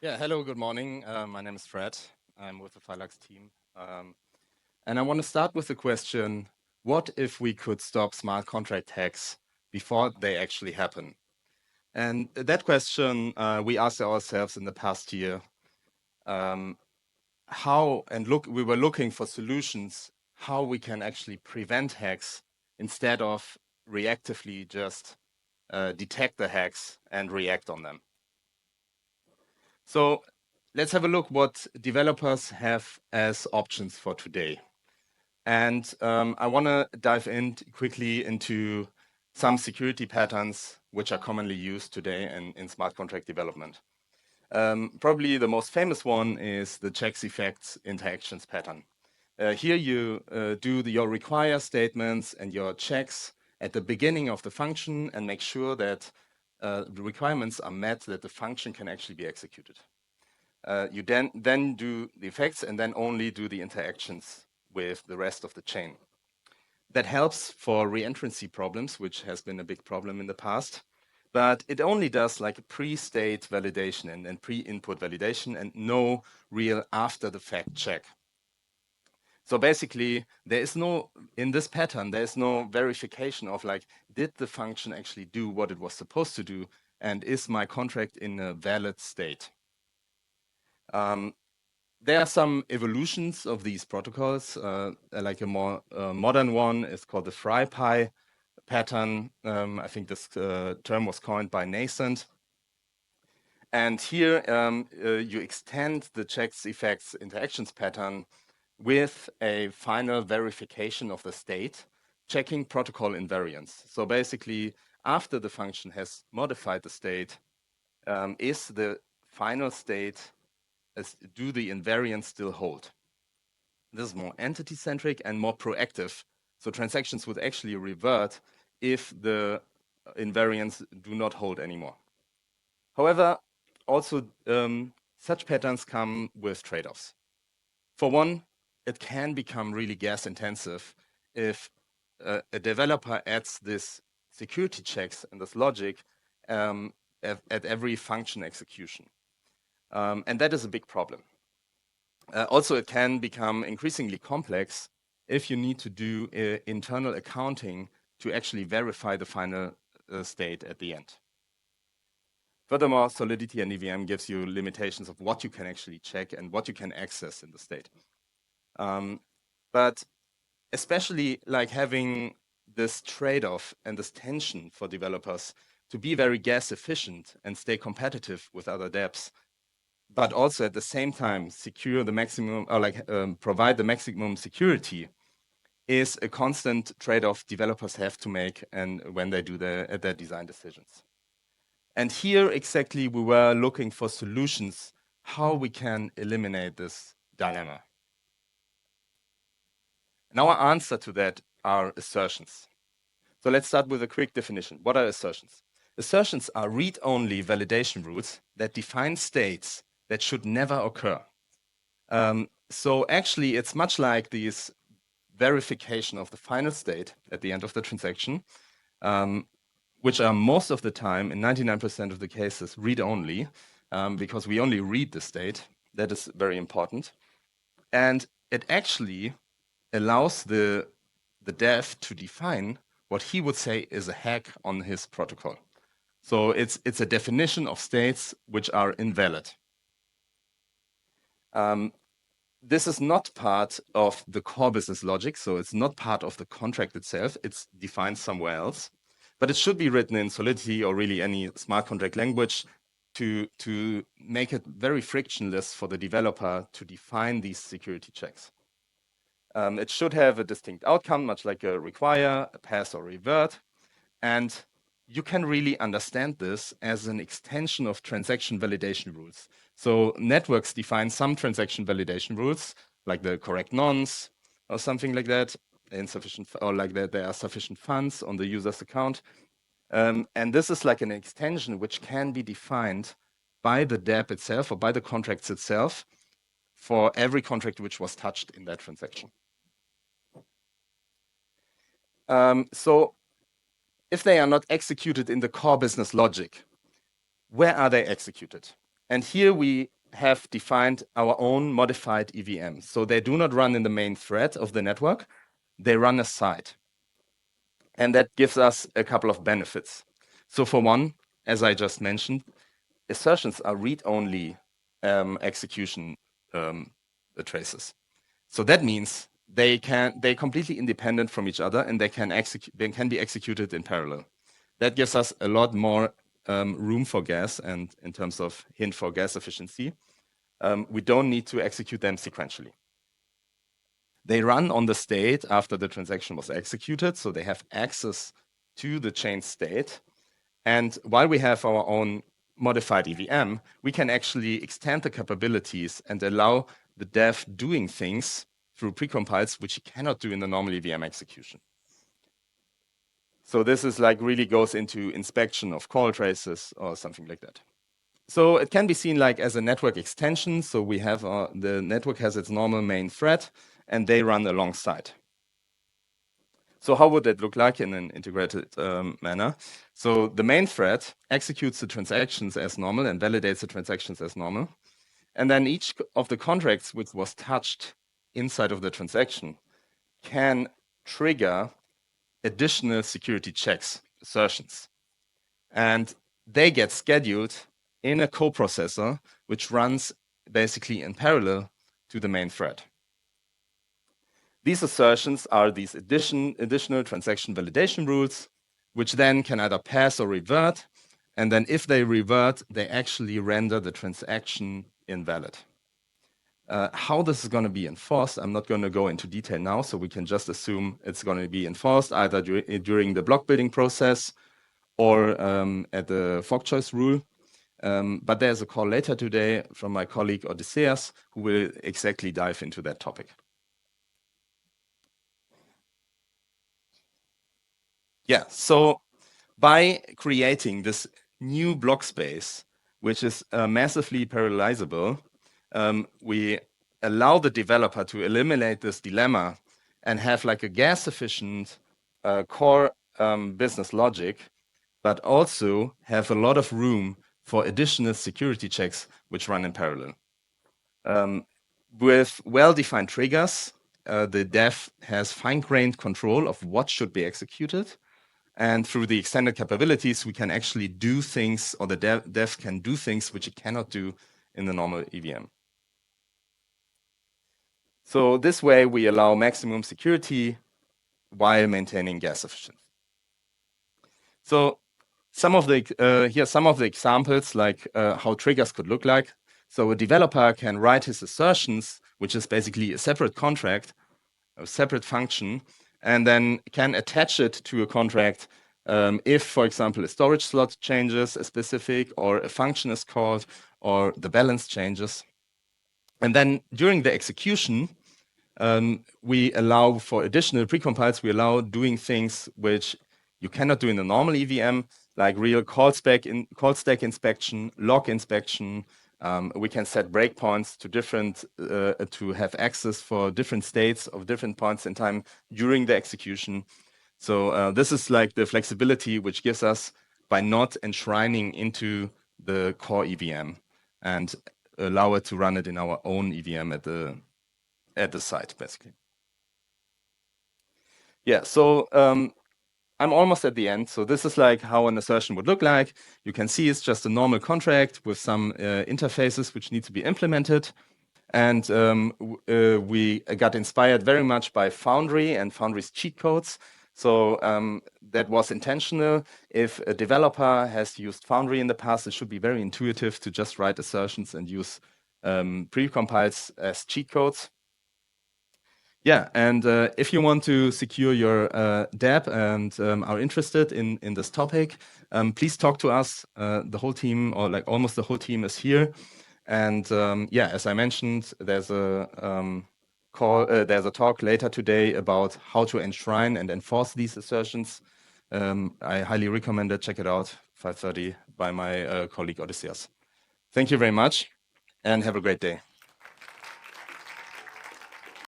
Yeah, hello, good morning. My name is Fred. I'm with the Frederik team. And I want to start with the question, what if we could stop smart contract hacks before they actually happen? And that question we asked ourselves in the past year. We were looking for solutions, how we can actually prevent hacks instead of reactively just detect the hacks and react on them. So let's have a look what developers have as options for today. And I want to dive in quickly into some security patterns which are commonly used today in smart contract development. Probably the most famous one is the checks effects interactions pattern. Here you do your require statements and your checks at the beginning of the function and make sure that the requirements are met that the function can actually be executed. You then do the effects and then only do the interactions with the rest of the chain. That helps for reentrancy problems, which has been a big problem in the past, but it only does like a pre-state validation and pre-input validation and no real after-the-fact check. So basically, in this pattern, there is no verification of like, did the function actually do what it was supposed to do? And is my contract in a valid state? There are some evolutions of these protocols, like a more modern one is called the FryPy pattern. I think this term was coined by Nascent. And here you extend the checks effects interactions pattern with a final verification of the state, checking protocol invariants. So basically, after the function has modified the state, is the final state, do the invariants still hold? This is more entity-centric and more proactive. So transactions would actually revert if the invariants do not hold anymore. However, also such patterns come with trade-offs. For one, it can become really gas intensive if a developer adds this security checks and this logic at every function execution. And that is a big problem. Also, it can become increasingly complex if you need to do internal accounting to actually verify the final state at the end. Furthermore, Solidity and EVM gives you limitations of what you can actually check and what you can access in the state. But especially like having this trade-off and this tension for developers to be very gas efficient and stay competitive with other dApps, but also at the same time secure the maximum or like provide the maximum security is a constant trade-off developers have to make and when they do their design decisions. And here exactly we were looking for solutions how we can eliminate this dilemma. And our answer to that are assertions. So let's start with a quick definition. What are assertions? Assertions are read-only validation rules that define states that should never occur. So actually, it's much like this verification of the final state at the end of the transaction, which are most of the time, in 99% of the cases, read-only, because we only read the state. That is very important. And it actually allows the dev to define what he would say is a hack on his protocol. So it's a definition of states which are invalid. This is not part of the core business logic, so it's not part of the contract itself. It's defined somewhere else, but it should be written in Solidity or really any smart contract language to make it very frictionless for the developer to define these security checks. It should have a distinct outcome, much like a require, a pass, or revert. And you can really understand this as an extension of transaction validation rules. So networks define some transaction validation rules, like the correct nonce or something like that, insufficient or like that there are sufficient funds on the user's account. And this is like an extension which can be defined by the dApp itself or by the contracts itself for every contract which was touched in that transaction. So if they are not executed in the core business logic, where are they executed? And here we have defined our own modified EVM. So they do not run in the main thread of the network, they run aside. And that gives us a couple of benefits. So for one, as I just mentioned, assertions are read-only execution traces. So that means they're completely independent from each other, and they can be executed in parallel. That gives us a lot more room for gas, and in terms of hint for gas efficiency, we don't need to execute them sequentially. They run on the state after the transaction was executed, so they have access to the chain state. And while we have our own modified EVM, we can actually extend the capabilities and allow the dev doing things through precompiles, which you cannot do in the normal EVM execution. So this is like really goes into inspection of call traces or something like that. So it can be seen like as a network extension. So we have the network has its normal main thread, and they run alongside. So how would that look like in an integrated manner? So the main thread executes the transactions as normal and validates the transactions as normal. And then each of the contracts which was touched inside of the transaction can trigger additional security checks, assertions. And they get scheduled in a coprocessor, which runs basically in parallel to the main thread. These assertions are these additional transaction validation rules, which then can either pass or revert. And then if they revert, they actually render the transaction invalid. How this is going to be enforced, I'm not going to go into detail now, so we can just assume it's going to be enforced either during the block building process or at the fork choice rule. But there's a call later today from my colleague Odysseus, who will exactly dive into that topic. Yeah, so by creating this new block space, which is massively parallelizable, we allow the developer to eliminate this dilemma and have like a gas-efficient core business logic, but also have a lot of room for additional security checks which run in parallel. With well-defined triggers, the dev has fine-grained control of what should be executed. And through the extended capabilities, we can actually do things, or the dev can do things which it cannot do in the normal EVM. So this way, we allow maximum security while maintaining gas efficiency. So here's some of the examples, like how triggers could look like. So a developer can write his assertions, which is basically a separate contract, a separate function, and then can attach it to a contract if, for example, a storage slot changes, a specific, or a function is called, or the balance changes. And then during the execution, we allow for additional precompiles, we allow doing things which you cannot do in the normal EVM, like real call stack inspection, log inspection. We can set breakpoints to different to have access for different states of different points in time during the execution. So this is like the flexibility which gives us by not enshrining into the core EVM and allow it to run it in our own EVM at the site, basically. Yeah, so I'm almost at the end. So this is like how an assertion would look like. You can see it's just a normal contract with some interfaces which need to be implemented. And we got inspired very much by Foundry and Foundry's cheat codes. So that was intentional. If a developer has used Foundry in the past, it should be very intuitive to just write assertions and use precompiles as cheat codes. Yeah, and if you want to secure your DApp and are interested in this topic, please talk to us. The whole team, or like almost the whole team, is here. And yeah, as I mentioned, there's a talk later today about how to enshrine and enforce these assertions. I highly recommend it. Check it out, 5:30 by my colleague Odysseus. Thank you very much, and have a great day.